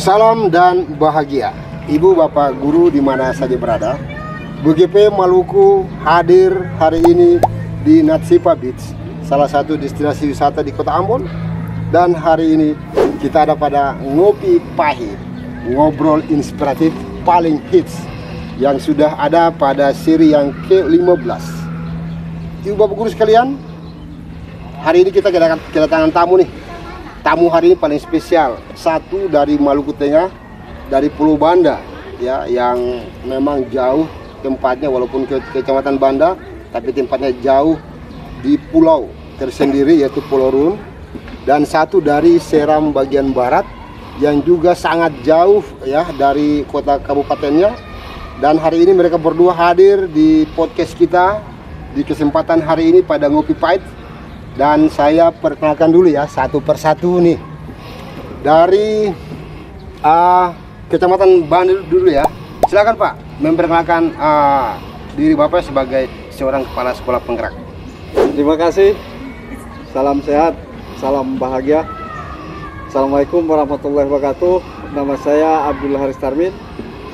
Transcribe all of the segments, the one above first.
Salam dan bahagia, Ibu Bapak Guru di mana saja berada. BGP Maluku hadir hari ini di Natsipa Beach, salah satu destinasi wisata di Kota Ambon. Dan hari ini kita ada pada Ngopi Pahit, ngobrol inspiratif paling hits yang sudah ada pada seri yang ke-15. Ibu Bapak Guru sekalian, hari ini kita kedatangan tamu nih. Tamu hari ini paling spesial, satu dari Maluku Tengah, dari Pulau Banda, ya, yang memang jauh tempatnya, walaupun ke Kecamatan Banda, tapi tempatnya jauh di pulau tersendiri yaitu Pulau Run. Dan satu dari Seram bagian barat yang juga sangat jauh ya dari kota kabupatennya. Dan hari ini mereka berdua hadir di podcast kita di kesempatan hari ini pada Ngopi Pahit. Dan saya perkenalkan dulu ya satu persatu nih dari Kecamatan Banda dulu ya. Silakan Pak memperkenalkan diri Bapak sebagai seorang kepala sekolah penggerak. Terima kasih. Salam sehat, salam bahagia. Assalamualaikum warahmatullahi wabarakatuh. Nama saya Abdullah Haris Tarmin.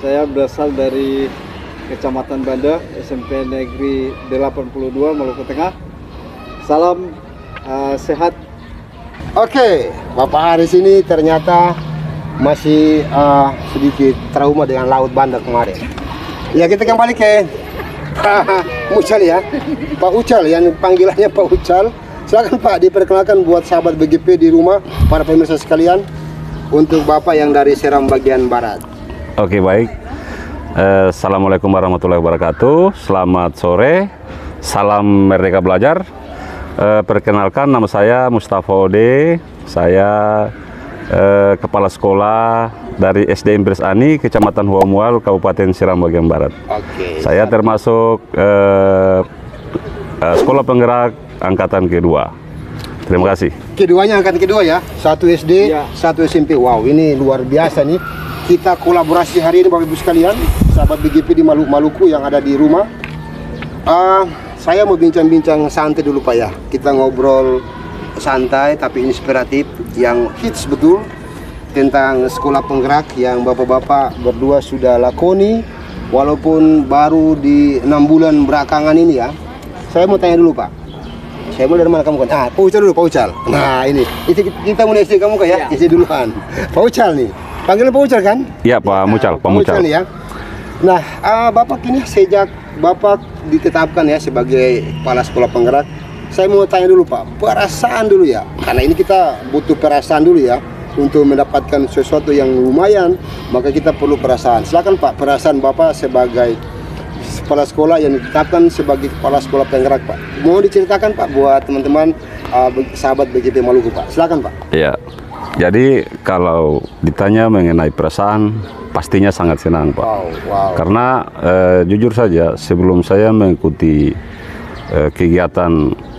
Saya berasal dari Kecamatan Banda, SMP Negeri 82 Maluku Tengah. Salam sehat. Oke, Bapak Haris ini ternyata masih sedikit trauma dengan Laut Banda kemarin. Ya, kita kembali ke Ucal ya, Pak Ucal, yang panggilannya Pak Ucal. Silakan Pak diperkenalkan buat sahabat BGP di rumah, para pemirsa sekalian, untuk Bapak yang dari Seram bagian barat. Oke, baik. Assalamualaikum warahmatullahi wabarakatuh. Selamat sore. Salam Merdeka Belajar. Perkenalkan, nama saya Mustafa Ode. Saya kepala sekolah dari SD Impres Ani, Kecamatan Huamual, Kabupaten Seram bagian barat. Oke. Saya termasuk sekolah penggerak angkatan kedua. Terima kasih. Keduanya angkatan kedua ya, satu SD, Ya. satu SMP. Wow, ini luar biasa nih. Kita kolaborasi hari ini Bapak Ibu sekalian, sahabat BGP di Maluku yang ada di rumah. Saya mau bincang-bincang santai dulu Pak ya. Kita ngobrol santai tapi inspiratif, yang hits betul tentang sekolah penggerak yang bapak-bapak berdua sudah lakoni, walaupun baru di 6 bulan belakangan ini ya. Saya mau tanya dulu Pak. Saya mulai dari mana kamu kan? Pak Ucal dulu, Pak Ucal. Nah ini kita mulai SD kamu kan ya? SD duluan. Pak Ucal nih. Panggilan Pak Ucal kan? Iya, Pak Mucal, Pak Mucal. Ya. Nah, Bapak ini sejak Bapak ditetapkan ya sebagai kepala sekolah penggerak, saya mau tanya dulu Pak, perasaan dulu ya, karena ini kita butuh perasaan dulu ya untuk mendapatkan sesuatu yang lumayan, maka kita perlu perasaan. Silakan Pak, perasaan Bapak sebagai kepala sekolah yang ditetapkan sebagai kepala sekolah penggerak Pak. Mau diceritakan Pak buat teman-teman sahabat BGP Maluku Pak. Silakan Pak. Iya. Jadi kalau ditanya mengenai perasaan, pastinya sangat senang Pak. Wow. Karena jujur saja, sebelum saya mengikuti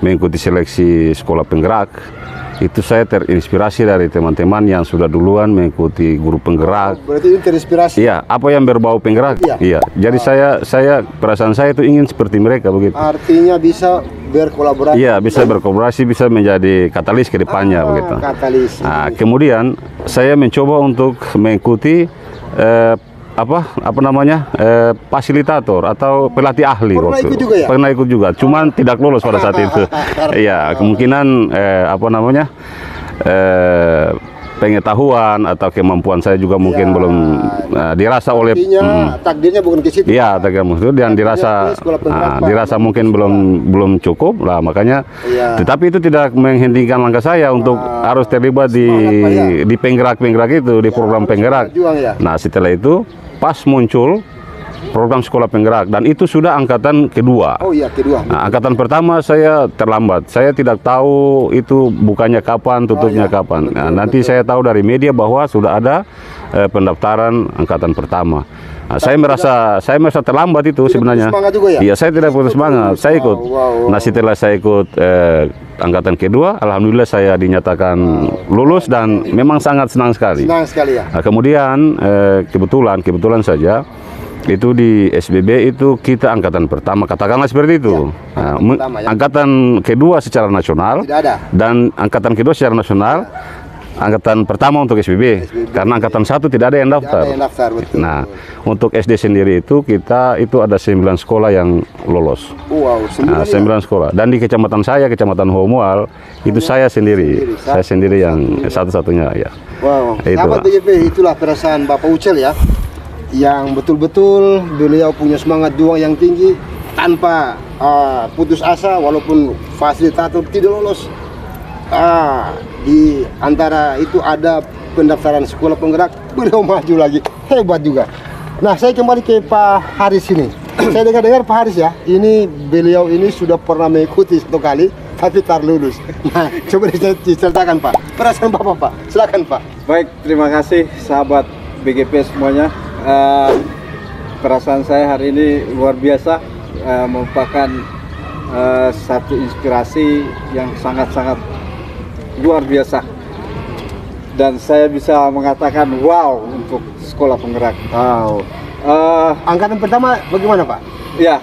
mengikuti seleksi sekolah penggerak, itu saya terinspirasi dari teman-teman yang sudah duluan mengikuti guru penggerak. Berarti ini terinspirasi. Iya, apa yang berbau penggerak. Iya. Jadi saya perasaan saya itu ingin seperti mereka begitu. Artinya bisa berkolaborasi. Iya, bisa berkolaborasi, bisa menjadi katalis ke depannya begitu. Katalis. Nah, kemudian saya mencoba untuk mengikuti fasilitator atau pelatih ahli. Pernah waktu ikut juga ya? Pernah ikut juga, cuman tidak lolos pada saat itu. Iya, kemungkinan pengetahuan atau kemampuan saya juga mungkin belum dirasa oleh. Artinya takdirnya bukan ke situ. Iya, takdir maksud, dan dirasa mungkin belum cukup lah, makanya. Iya. Tetapi itu tidak menghentikan langkah saya untuk harus terlibat di penggerak-penggerak itu, di program penggerak. berjuang ya. Nah, setelah itu pas muncul program sekolah penggerak, dan itu sudah angkatan kedua. Oh iya, kedua. Nah, angkatan pertama saya terlambat. Saya tidak tahu itu bukanya kapan, tutupnya kapan. Nah, nanti saya tahu dari media bahwa sudah ada pendaftaran angkatan pertama. Nah, saya merasa terlambat itu sebenarnya. Semangat juga ya? Iya, saya tidak putus semangat. Saya ikut. Nah, setelah saya ikut angkatan kedua, alhamdulillah saya dinyatakan lulus dan memang sangat senang sekali. Senang sekali ya. Nah, kemudian kebetulan saja itu di SBB itu kita angkatan pertama, katakanlah seperti itu. Ya, angkatan kedua secara nasional tidak ada. dan angkatan kedua secara nasional angkatan pertama untuk SBB, karena angkatan 1 tidak ada yang Tidak daftar. ada yang daftar, betul. Nah, untuk SD sendiri itu kita itu ada 9 sekolah yang lolos. Wow, Nah, 9 sekolah. Dan di kecamatan saya, Kecamatan Homual, itu saya sendiri. Saya sendiri yang satu-satunya ya. Wow, Itu, sahabat Pak. BGP, itulah perasaan Bapak Ucel ya, yang betul-betul beliau punya semangat juang yang tinggi tanpa putus asa walaupun fasilitator tidak lolos. Di antara itu ada pendaftaran sekolah penggerak, beliau maju lagi, hebat juga. Nah, saya kembali ke Pak Haris ini. Saya dengar-dengar Pak Haris ya, ini beliau ini sudah pernah mengikuti 1 kali, tapi tak lulus. Nah, coba diceritakan Pak, perasaan Bapak Pak, silakan Pak. Baik, terima kasih sahabat BGP semuanya. Perasaan saya hari ini luar biasa, merupakan satu inspirasi yang sangat-sangat luar biasa. Dan saya bisa mengatakan wow untuk sekolah penggerak. Wow. Angkatan pertama bagaimana Pak? Ya,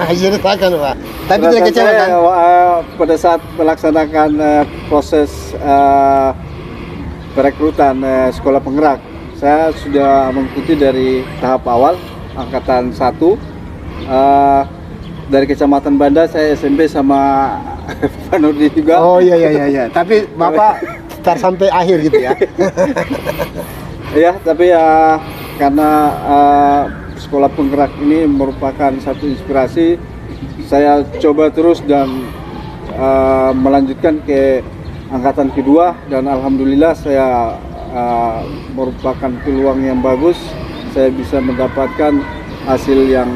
Ceritakan Pak. Tapi tidak perasaan kecewa saya, kan? pada saat melaksanakan proses perekrutan sekolah penggerak, saya sudah mengikuti dari tahap awal angkatan 1 dari Kecamatan Banda. Saya SMP sama Pak Nurdi juga. Oh iya. Tapi Bapak start sampai akhir gitu ya. Ya, tapi ya karena sekolah penggerak ini merupakan satu inspirasi, saya coba terus dan melanjutkan ke angkatan kedua, dan alhamdulillah saya merupakan peluang yang bagus. Saya bisa mendapatkan hasil yang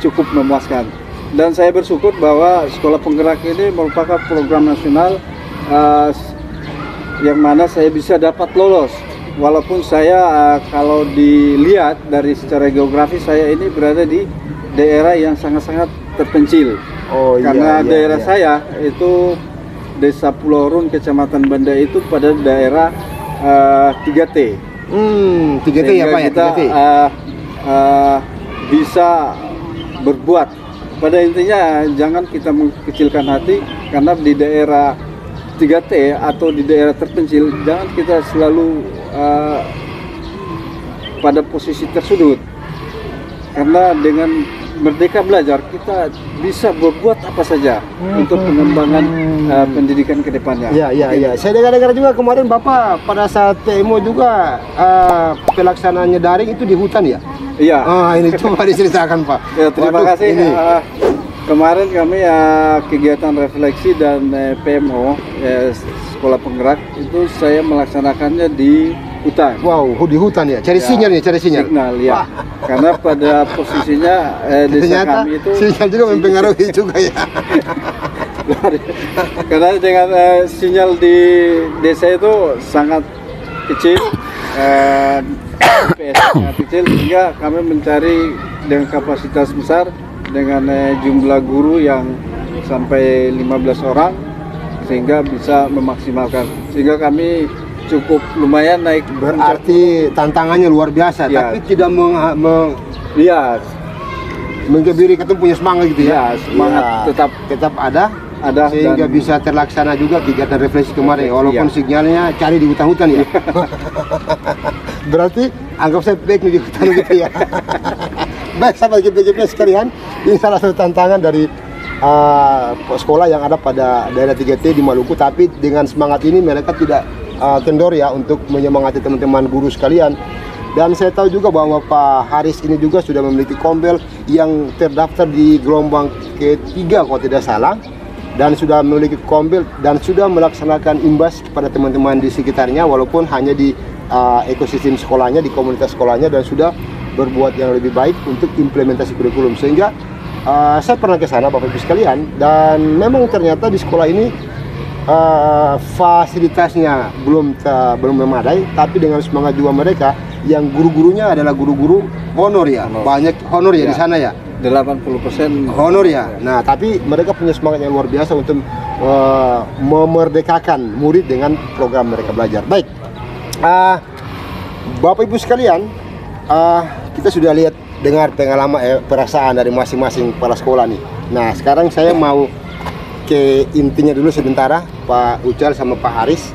cukup memuaskan, dan saya bersyukur bahwa sekolah penggerak ini merupakan program nasional yang mana saya bisa dapat lolos. Walaupun saya kalau dilihat dari secara geografi, saya ini berada di daerah yang sangat-sangat terpencil. Oh Karena daerah saya itu Desa Pulau Run, Kecamatan Banda itu pada daerah 3T. 3T ya Pak ya, Kita 3T. bisa berbuat. Pada intinya jangan kita mengkecilkan hati, karena di daerah 3T atau di daerah terpencil jangan kita selalu pada posisi tersudut, karena dengan merdeka belajar kita bisa berbuat apa saja untuk pengembangan pendidikan ke depannya. Iya. Saya dengar juga kemarin Bapak pada saat PMO juga pelaksanaannya daring itu di hutan ya? Iya. Ini coba diceritakan Pak. Ya, terima Waduh, kasih. ini. Kemarin kami kegiatan refleksi dan PMO sekolah penggerak itu saya melaksanakannya di hutan. Wow, di hutan ya. Cari Ya, sinyal nih, cari sinyal. Signal ya. Karena pada posisinya desa Ternyata kami itu sinyal juga mempengaruhi juga ya. karena dengan sinyal di desa itu sangat kecil, GPS sangat kecil, sehingga kami mencari dengan kapasitas besar dengan jumlah guru yang sampai 15 orang, sehingga bisa memaksimalkan, sehingga kami cukup lumayan naik. Berarti tantangannya luar biasa, Ya. tapi tidak Iya, menggebiri, ketemu punya semangat gitu ya. ya, semangat Ya, tetap ada sehingga dan bisa terlaksana juga kegiatan refleksi kemarin, walaupun Iya. sinyalnya cari di hutan-hutan ya. Berarti anggap saya baik di hutan gitu ya. Baik sahabat GPGP sekalian, ini salah satu tantangan dari sekolah yang ada pada daerah 3T di Maluku, tapi dengan semangat ini mereka tidak kendor ya untuk menyemangati teman-teman guru sekalian. Dan saya tahu juga bahwa Pak Haris ini juga sudah memiliki kombel yang terdaftar di gelombang ketiga kalau tidak salah, dan sudah memiliki kombel dan sudah melaksanakan imbas kepada teman-teman di sekitarnya, walaupun hanya di ekosistem sekolahnya, di komunitas sekolahnya, dan sudah berbuat yang lebih baik untuk implementasi kurikulum. Sehingga saya pernah ke sana Bapak Ibu sekalian, dan memang ternyata di sekolah ini fasilitasnya belum memadai, tapi dengan semangat juga mereka, yang guru-gurunya adalah guru-guru honor ya, banyak honor ya, di sana ya, 80% honor ya. Nah, tapi mereka punya semangat yang luar biasa untuk memerdekakan murid dengan program mereka belajar. Baik, Bapak Ibu sekalian, kita sudah lihat dengar pengalaman perasaan dari masing-masing kepala sekolah nih. Nah, sekarang saya mau ke intinya dulu sebentar, Pak Ucal sama Pak Haris.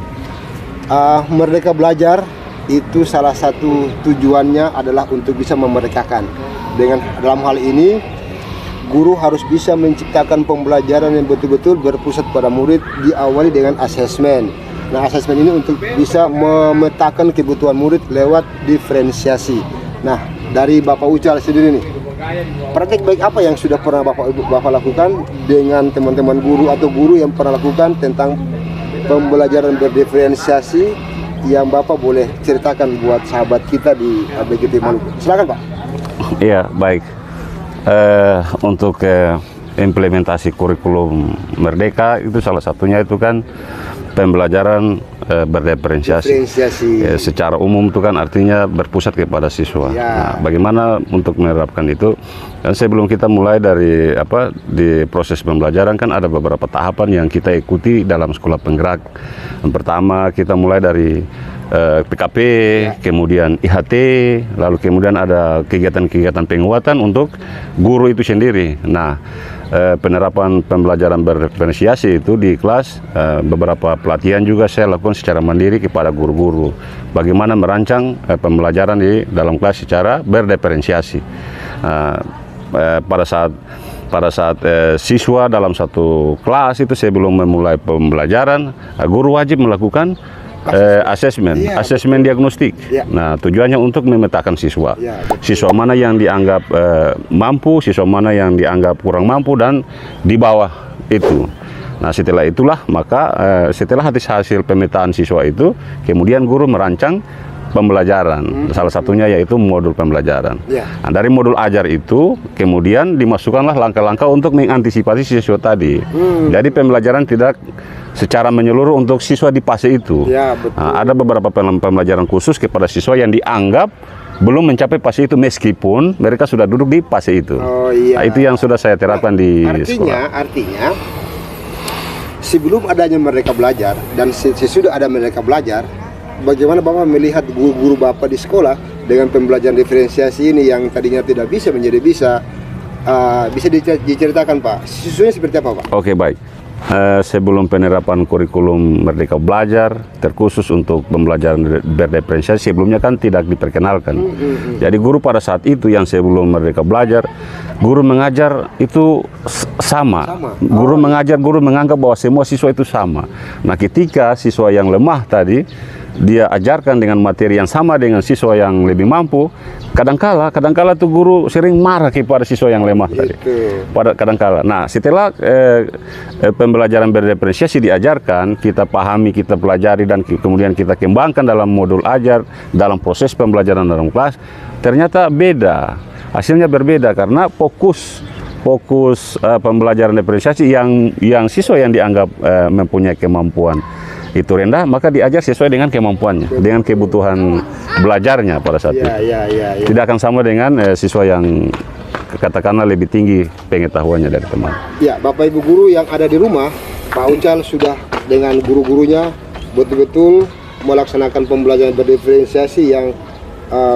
Merdeka Belajar itu salah satu tujuannya adalah untuk bisa memerdekakan. Dalam hal ini guru harus bisa menciptakan pembelajaran yang betul-betul berpusat pada murid, diawali dengan asesmen. Nah, asesmen ini untuk bisa memetakan kebutuhan murid lewat diferensiasi. Nah, dari Bapak Ucal sendiri nih, praktek baik apa yang sudah pernah Bapak lakukan dengan teman-teman guru atau guru yang pernah lakukan tentang pembelajaran berdiferensiasi yang Bapak boleh ceritakan buat sahabat kita di BGP Maluku? Silakan, Pak. Iya, baik. Untuk implementasi kurikulum Merdeka itu salah satunya itu kan pembelajaran berdiferensiasi. Secara umum itu kan artinya berpusat kepada siswa. Ya. Nah, bagaimana untuk menerapkan itu? Dan sebelum kita mulai dari di proses pembelajaran kan ada beberapa tahapan yang kita ikuti dalam sekolah penggerak. Yang pertama kita mulai dari PKP, kemudian IHT, lalu kemudian ada kegiatan-kegiatan penguatan untuk guru itu sendiri. Nah, penerapan pembelajaran berdiferensiasi itu di kelas, beberapa pelatihan juga saya lakukan secara mandiri kepada guru-guru. Bagaimana merancang pembelajaran di dalam kelas secara berdiferensiasi. Pada saat siswa dalam satu kelas itu sebelum memulai pembelajaran, guru wajib melakukan asesmen diagnostik. Nah, tujuannya untuk memetakan siswa. Siswa mana yang dianggap mampu, siswa mana yang dianggap kurang mampu dan di bawah itu. Nah, setelah itulah maka setelah hasil pemetaan siswa itu, kemudian guru merancang pembelajaran. Salah satunya yaitu modul pembelajaran. Nah, dari modul ajar itu kemudian dimasukkanlah langkah-langkah untuk mengantisipasi siswa tadi. Jadi pembelajaran tidak secara menyeluruh untuk siswa di fase itu. Nah, ada beberapa pembelajaran khusus kepada siswa yang dianggap belum mencapai fase itu meskipun mereka sudah duduk di fase itu. Nah, itu yang sudah saya terapkan di sekolah. Artinya sebelum adanya Merdeka Belajar dan sesudah ada Merdeka Belajar, bagaimana Bapak melihat guru-guru Bapak di sekolah dengan pembelajaran diferensiasi ini yang tadinya tidak bisa menjadi bisa? Bisa diceritakan, Pak, siswanya seperti apa, Pak? Oke, baik. Sebelum penerapan kurikulum Merdeka Belajar terkhusus untuk pembelajaran berdiferensiasi sebelumnya kan tidak diperkenalkan. Jadi guru pada saat itu yang sebelum Merdeka Belajar, guru mengajar itu sama. Guru mengajar, guru menganggap bahwa semua siswa itu sama. Nah, ketika siswa yang lemah tadi dia ajarkan dengan materi yang sama dengan siswa yang lebih mampu, kadangkala tuh guru sering marah kepada siswa yang lemah tadi. Kadangkala. Nah, setelah pembelajaran berdiferensiasi diajarkan, kita pahami, kita pelajari dan kemudian kita kembangkan dalam modul ajar, dalam proses pembelajaran dalam kelas, ternyata beda. Hasilnya berbeda karena fokus pembelajaran diferensiasi yang siswa yang dianggap mempunyai kemampuan itu rendah, maka diajar sesuai dengan kemampuannya, dengan kebutuhan belajarnya pada saat itu. Tidak akan sama dengan siswa yang katakanlah lebih tinggi pengetahuannya dari teman. Ya, Bapak Ibu guru yang ada di rumah, Pak Ucal sudah dengan guru-gurunya betul-betul melaksanakan pembelajaran berdiferensiasi yang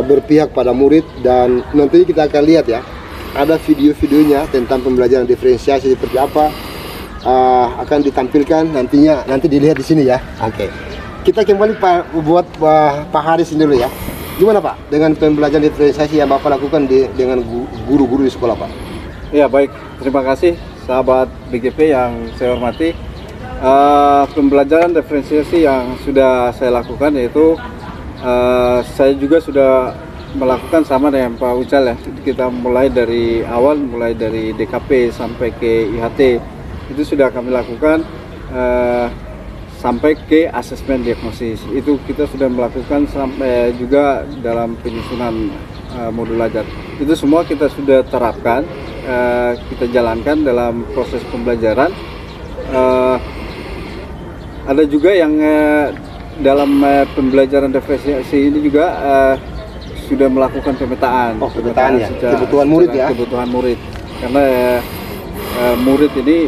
berpihak pada murid, dan nanti kita akan lihat ya, ada video-videonya tentang pembelajaran diferensiasi seperti apa. Akan ditampilkan nanti dilihat di sini ya. Oke. Kita kembali buat Pak Haris dulu ya. Gimana Pak dengan pembelajaran diferensiasi yang Bapak lakukan dengan guru-guru di sekolah, Pak? Ya, baik. Terima kasih sahabat BGP yang saya hormati. Pembelajaran diferensiasi yang sudah saya lakukan yaitu saya juga sudah melakukan sama dengan Pak Ucal ya. Kita mulai dari awal, mulai dari DKP sampai ke IHT. Itu sudah kami lakukan sampai ke asesmen diagnosis. Itu kita sudah melakukan sampai juga dalam penyusunan modul ajar. Itu semua kita sudah terapkan, kita jalankan dalam proses pembelajaran. Ada juga yang dalam pembelajaran diferensiasi ini juga sudah melakukan pemetaan. Pemetaan ya, kebutuhan murid ya. Kebutuhan murid, karena murid ini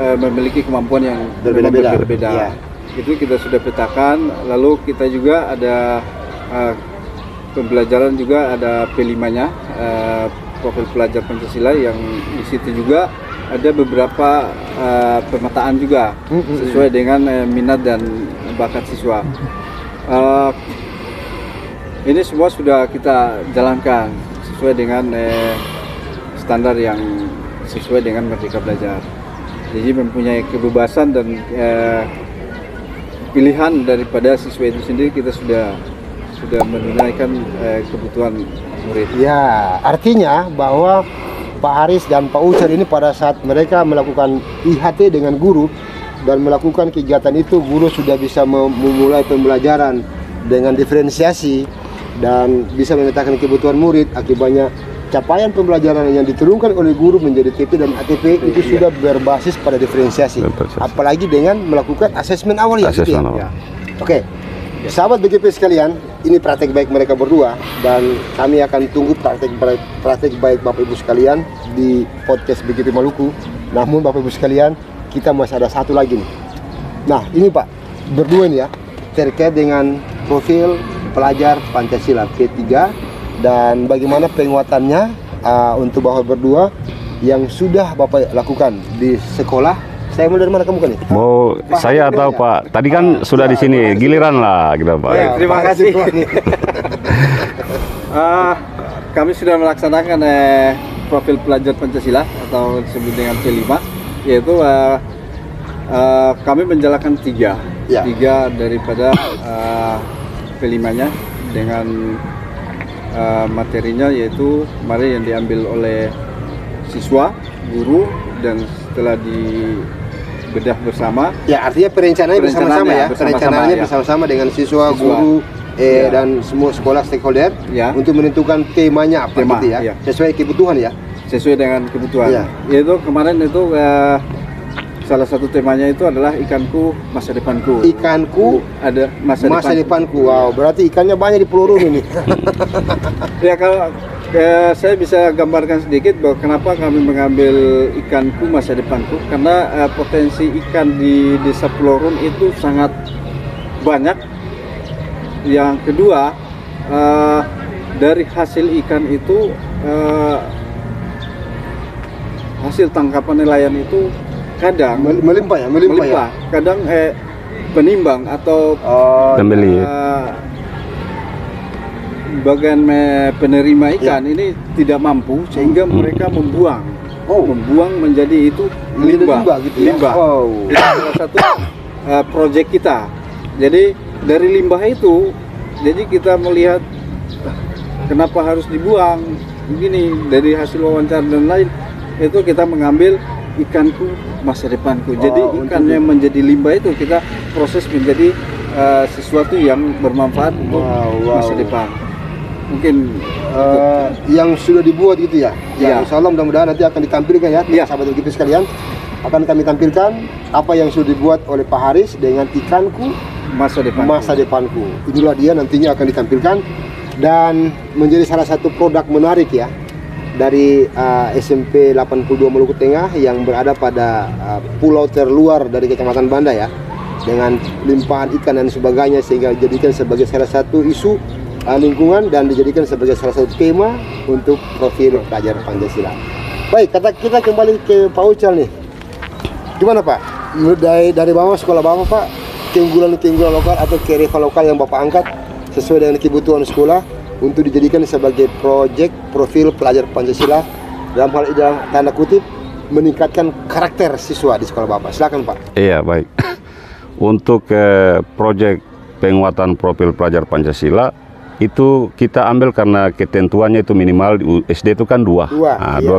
memiliki kemampuan yang berbeda-beda. Itu kita sudah petakan. Lalu kita juga ada pembelajaran juga ada P5-nya, profil pelajar Pancasila, yang di situ juga ada beberapa pemetaan juga sesuai dengan minat dan bakat siswa. Ini semua sudah kita jalankan sesuai dengan standar yang sesuai dengan Merdeka Belajar. Jadi mempunyai kebebasan dan pilihan daripada siswa itu sendiri. Kita sudah menunaikan kebutuhan murid. Ya, artinya bahwa Pak Haris dan Pak Ucer ini pada saat mereka melakukan IHT dengan guru dan melakukan kegiatan itu, guru sudah bisa memulai pembelajaran dengan diferensiasi dan bisa memetakan kebutuhan murid. Akibatnya capaian pembelajaran yang diturunkan oleh guru menjadi TP dan ATP itu sudah berbasis pada diferensiasi. Apalagi dengan melakukan asesmen awal ya. Asesmen awal. Ya. Oke. Sahabat BGP sekalian, ini praktek baik mereka berdua dan kami akan tunggu praktek baik Bapak Ibu sekalian di podcast BGP Maluku. Namun Bapak Ibu sekalian, kita masih ada satu lagi nih. Nah, ini Pak, berdua nih ya, terkait dengan profil pelajar Pancasila P3 dan bagaimana penguatannya untuk Bapak berdua yang sudah Bapak lakukan di sekolah. Saya mulai dari mana kamu kan nih? Mau saya atau Pak? Tadi kan sudah di sini, giliran lah kita Pak. Ya, terima kasih. Kami sudah melaksanakan profil pelajar Pancasila atau disebut dengan P5, yaitu kami menjalankan tiga daripada P5-nya dengan materinya, yaitu materi yang diambil oleh siswa, guru, dan setelah dibedah bersama. Ya, artinya perencanaannya bersama-sama ya. Perencanaannya bersama-sama dengan siswa, guru, dan semua sekolah stakeholder untuk menentukan temanya apa gitu ya. Sesuai kebutuhan ya. Sesuai dengan kebutuhan. Yaitu kemarin itu salah satu temanya itu adalah ikanku masa depanku. Ikanku ada masa depanku. Wow, berarti ikannya banyak di Pulau Rune ini. Ya, kalau saya bisa gambarkan sedikit bahwa kenapa kami mengambil ikanku masa depanku, karena potensi ikan di Desa Pulau Rune itu sangat banyak. Yang kedua, dari hasil ikan itu, hasil tangkapan nelayan itu kadang melimpah ya. Kadang penimbang atau pembeli bagian penerima ikan ini tidak mampu, sehingga mereka membuang menjadi itu limbah. Gitu ya? Itu salah satu proyek kita. Jadi dari limbah itu, jadi kita melihat kenapa harus dibuang begini. Dari hasil wawancara dan lain itu kita mengambil ikanku masa depanku. Jadi ikan yang menjadi limbah itu kita proses menjadi sesuatu yang bermanfaat untuk masa depan. Mungkin yang sudah dibuat gitu ya. Ya, insya Allah mudah-mudahan nanti akan ditampilkan ya, sahabat BGP sekalian. Akan kami tampilkan apa yang sudah dibuat oleh Pak Haris dengan ikanku masa depanku. Inilah dia nantinya akan ditampilkan dan menjadi salah satu produk menarik ya dari SMP 82 Maluku Tengah yang berada pada pulau terluar dari Kecamatan Banda ya, dengan limpahan ikan dan sebagainya, sehingga dijadikan sebagai salah satu isu lingkungan dan dijadikan sebagai salah satu tema untuk profil pelajar Pancasila. Baik, kita kembali ke Pak Ucal nih. Gimana Pak? Dari bawah sekolah Bapak Pak, keunggulan lokal atau kearifan lokal yang Bapak angkat sesuai dengan kebutuhan sekolah untuk dijadikan sebagai proyek profil pelajar Pancasila dalam tanda kutip meningkatkan karakter siswa di sekolah Bapak. Silakan Pak. Iya, baik. Untuk proyek penguatan profil pelajar Pancasila itu kita ambil karena ketentuannya itu minimal di SD itu kan dua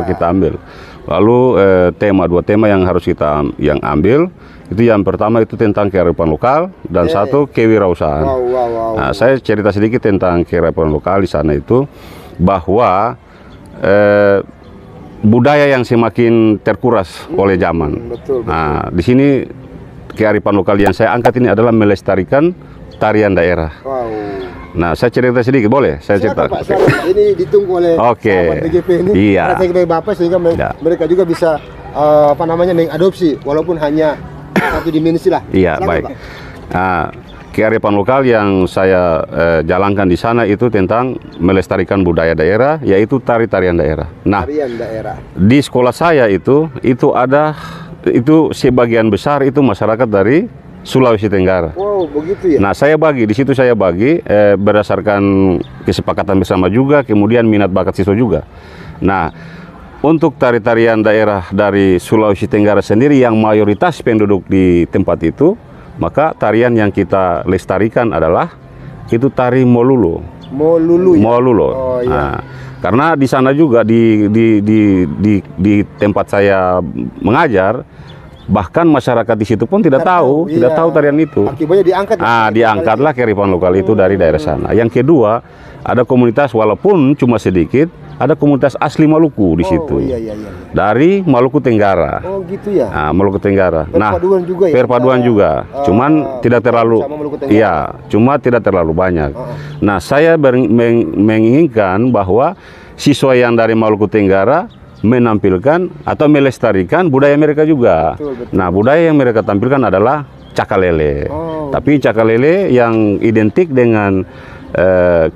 kita ambil. Lalu dua tema yang harus kita ambil itu, yang pertama itu tentang kearifan lokal dan satu kewirausahaan. Nah, saya cerita sedikit tentang kearifan lokal di sana itu bahwa budaya yang semakin terkuras oleh zaman. Betul. Nah, di sini kearifan lokal yang saya angkat ini adalah melestarikan tarian daerah. Nah, saya cerita sedikit, boleh? Saya cerita. Pak, ini ditunggu oleh sahabat BGP ini. Iya. Strategi Bapak sehingga mereka juga bisa mengadopsi walaupun hanya satu dimensi lah. Iya, silakan, baik. Pak. Nah, kearifan lokal yang saya jalankan di sana itu tentang melestarikan budaya daerah, yaitu tari-tarian daerah. Nah, tarian daerah. Di sekolah saya itu sebagian besar itu masyarakat dari Sulawesi Tenggara. Wow, begitu ya. Nah, saya bagi di situ, saya bagi berdasarkan kesepakatan bersama juga, kemudian minat bakat siswa juga. Nah, untuk tari-tarian daerah dari Sulawesi Tenggara sendiri yang mayoritas penduduk di tempat itu, maka tarian yang kita lestarikan adalah itu tari Molulo. Molulu ya. Molulo. Oh, iya. Nah, karena di sana juga di tempat saya mengajar, bahkan masyarakat di situ pun tidak tahu, iya. tidak tahu tarian itu. Akibatnya diangkat. Diangkatlah kearifan lokal itu dari daerah sana. Yang kedua, ada komunitas walaupun cuma sedikit, ada komunitas asli Maluku di situ. Iya. Dari Maluku Tenggara. Oh, gitu ya. Nah, Maluku Tenggara. Perpaduan juga ya. Perpaduan juga. Cuman tidak terlalu, sama Maluku Tenggara. iya, cuma tidak terlalu banyak. Nah, saya menginginkan bahwa siswa yang dari Maluku Tenggara menampilkan atau melestarikan budaya mereka juga. Betul. Nah, budaya yang mereka tampilkan adalah cakalele. Tapi cakalele yang identik dengan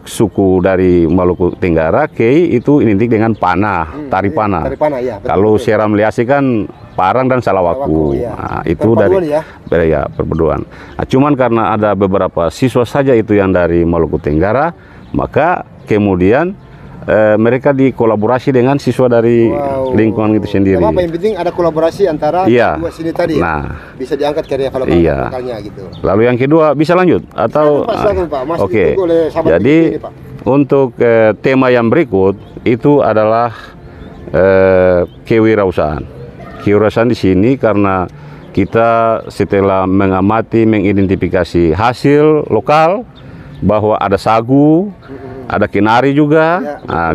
suku dari Maluku Tenggara, Kei, itu identik dengan panah, tari panah. Tari panah ya. Kalau Seram Liasi kan parang dan salawaku. Ya. Nah, itu Perpaduan dari perpaduan. Nah, cuman karena ada beberapa siswa saja itu yang dari Maluku Tenggara, maka kemudian mereka dikolaborasi dengan siswa dari lingkungan itu sendiri. Apa yang penting ada kolaborasi antara dua sini tadi. Nah, bisa diangkat karya lokalnya gitu. Lalu yang kedua bisa lanjut atau silakan, Pak. Masih oke. ditunggu oleh sahabat Jadi ini, Pak. untuk tema yang berikut itu adalah kewirausahaan. Kewirausahaan di sini karena kita setelah mengamati, mengidentifikasi hasil lokal bahwa ada sagu, ada kenari juga,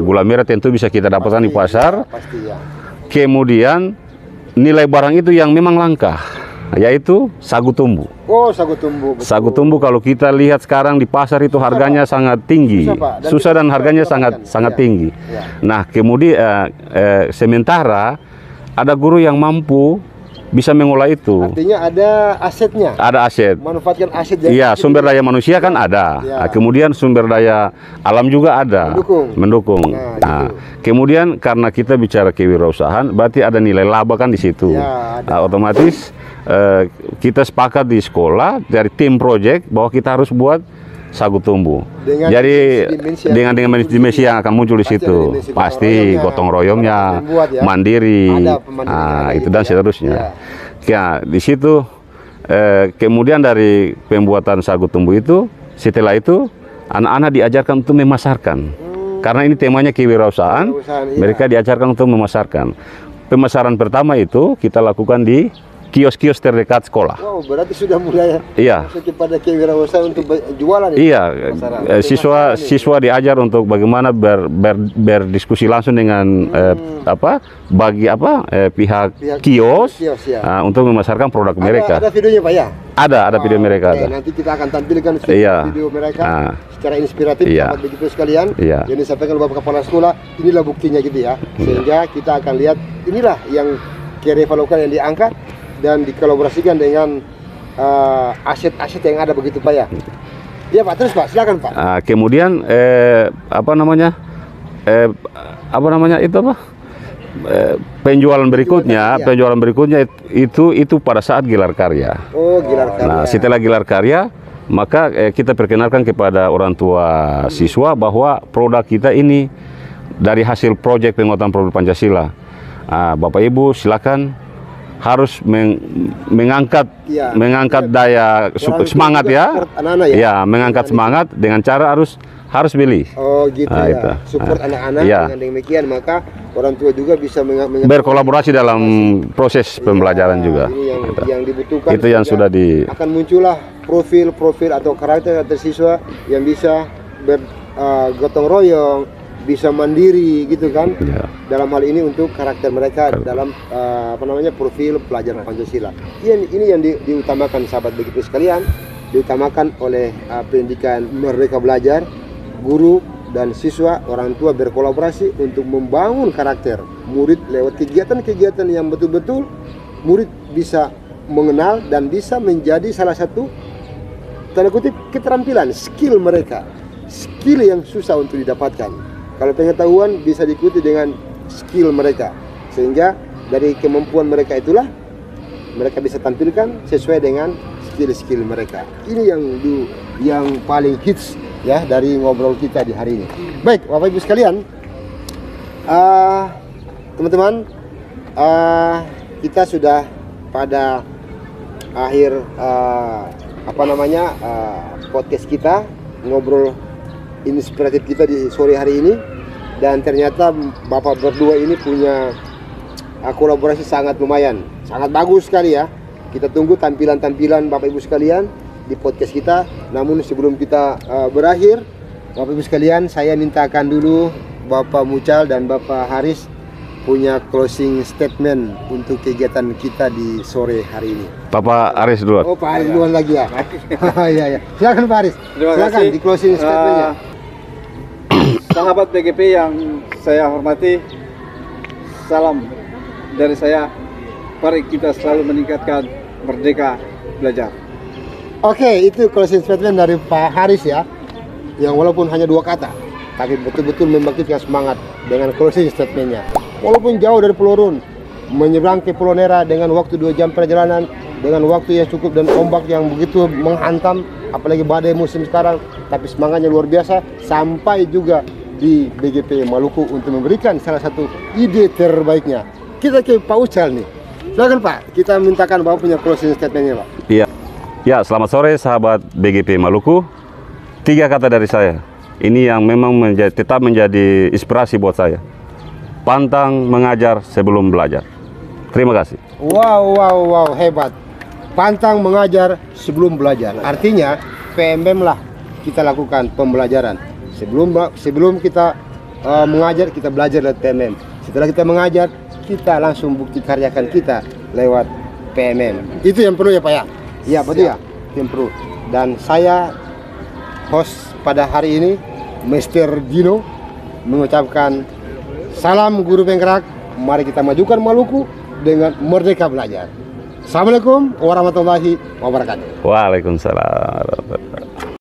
gula merah tentu bisa kita dapatkan di pasar. Pasti ya. Kemudian nilai barang itu yang memang langka, yaitu sagu tumbu. Oh, sagu tumbu. Betul. Sagu tumbu kalau kita lihat sekarang di pasar itu harganya sangat tinggi, susah dan harganya sangat tinggi. Ya. Nah, kemudian sementara ada guru yang mampu bisa mengolah itu. Artinya ada asetnya. Ada aset. Manfaatkan aset. Iya, sumber daya manusia kan ada. Ya. Nah, kemudian sumber daya alam juga ada. Mendukung. Nah, kemudian karena kita bicara kewirausahaan, berarti ada nilai laba kan di situ. Ya, nah, otomatis kita sepakat di sekolah dari tim project bahwa kita harus buat sagu tumbu. Jadi dengan dimensi yang akan muncul di situ, pasti gotong royongnya, mandiri, itu dan seterusnya. Ya, di situ kemudian dari pembuatan sagu tumbu itu, setelah itu anak-anak diajarkan untuk memasarkan. Karena ini temanya kewirausahaan, mereka diajarkan untuk memasarkan. Pemasaran pertama itu kita lakukan di kios-kios terdekat sekolah. Wow, berarti sudah mulai masuk kepada kewirausahaan untuk jualan. Iya, siswa diajar untuk bagaimana berdiskusi langsung dengan pihak kios untuk memasarkan produk mereka. Ada videonya, Pak ya? Ada video mereka. Ada. Nanti kita akan tampilkan video mereka secara inspiratif, sahabat begitu sekalian. Yang disampaikan oleh Bapak Kepala Sekolah, inilah buktinya gitu ya. Sehingga kita akan lihat inilah yang kearifan lokal yang diangkat dan dikolaborasikan dengan aset-aset yang ada begitu, Pak ya. Iya, Pak, terus Pak, silakan Pak. Kemudian penjualan berikutnya itu pada saat gelar karya. Oh, gelar karya. Nah, setelah gelar karya maka kita perkenalkan kepada orang tua siswa bahwa produk kita ini dari hasil proyek penguatan produk Pancasila. Bapak Ibu silakan harus mengangkat daya semangat ya. Mengangkat semangat dengan cara harus beli. Oh gitu ya. Support anak-anak dengan demikian maka orang tua juga bisa berkolaborasi dalam proses pembelajaran juga. Ini yang dibutuhkan. Itu yang sudah akan muncullah profil atau karakter siswa yang bisa bergotong royong, bisa mandiri gitu kan. Dalam hal ini untuk karakter mereka dalam profil pelajar Pancasila. Ini yang diutamakan sahabat begitu sekalian, diutamakan oleh pendidikan Merdeka Belajar, guru dan siswa, orang tua berkolaborasi untuk membangun karakter murid lewat kegiatan-kegiatan yang betul-betul murid bisa mengenal dan bisa menjadi salah satu tanda kutip keterampilan, skill mereka, skill yang susah untuk didapatkan. Kalau pengetahuan bisa diikuti dengan skill mereka, sehingga dari kemampuan mereka itulah mereka bisa tampilkan sesuai dengan skill mereka. Ini yang paling hits ya dari ngobrol kita di hari ini. Baik, Bapak Ibu sekalian, teman-teman, kita sudah pada akhir podcast kita, ngobrol inspiratif kita di sore hari ini. Dan ternyata Bapak berdua ini punya kolaborasi sangat lumayan, sangat bagus sekali ya. Kita tunggu tampilan-tampilan Bapak Ibu sekalian di podcast kita. Namun sebelum kita berakhir, Bapak Ibu sekalian, saya mintakan dulu Bapak Mucal dan Bapak Haris punya closing statement untuk kegiatan kita di sore hari ini. Bapak Aris duluan. Oh, Pak Haris duluan lagi ya. Iya ya. Silakan Pak Haris. Terima Silakan kasih. di closing statementnya. Sahabat BGP yang saya hormati, salam dari saya. Mari kita selalu meningkatkan merdeka belajar. Oke, itu closing statement dari Pak Haris ya, yang walaupun hanya 2 kata, tapi betul-betul membangkitkan semangat dengan closing statementnya. Walaupun jauh dari Pulau Rune, menyeberang ke Pulau Nera dengan waktu 2 jam perjalanan, dengan waktu yang cukup dan ombak yang begitu menghantam, apalagi badai musim sekarang, tapi semangatnya luar biasa, sampai juga di BGP Maluku untuk memberikan salah satu ide terbaiknya. Kita ke Pak Ucal nih. Silakan Pak, kita mintakan Bapak punya closing statementnya Pak. Iya. Ya, selamat sore sahabat BGP Maluku. 3 kata dari saya. Ini yang memang tetap menjadi inspirasi buat saya. Pantang mengajar sebelum belajar. Terima kasih. Wow, hebat. Pantang mengajar sebelum belajar. Artinya PMM lah kita lakukan pembelajaran. Sebelum kita mengajar, kita belajar lewat PMM. Setelah kita mengajar, kita langsung bukti karyakan kita lewat PMM. Itu yang perlu ya Pak ya? Iya betul ya, itu yang perlu. Dan saya host pada hari ini, Mr. Dino, mengucapkan salam guru penggerak. Mari kita majukan Maluku dengan merdeka belajar. Assalamualaikum warahmatullahi wabarakatuh. Waalaikumsalam warahmatullahi wabarakatuh.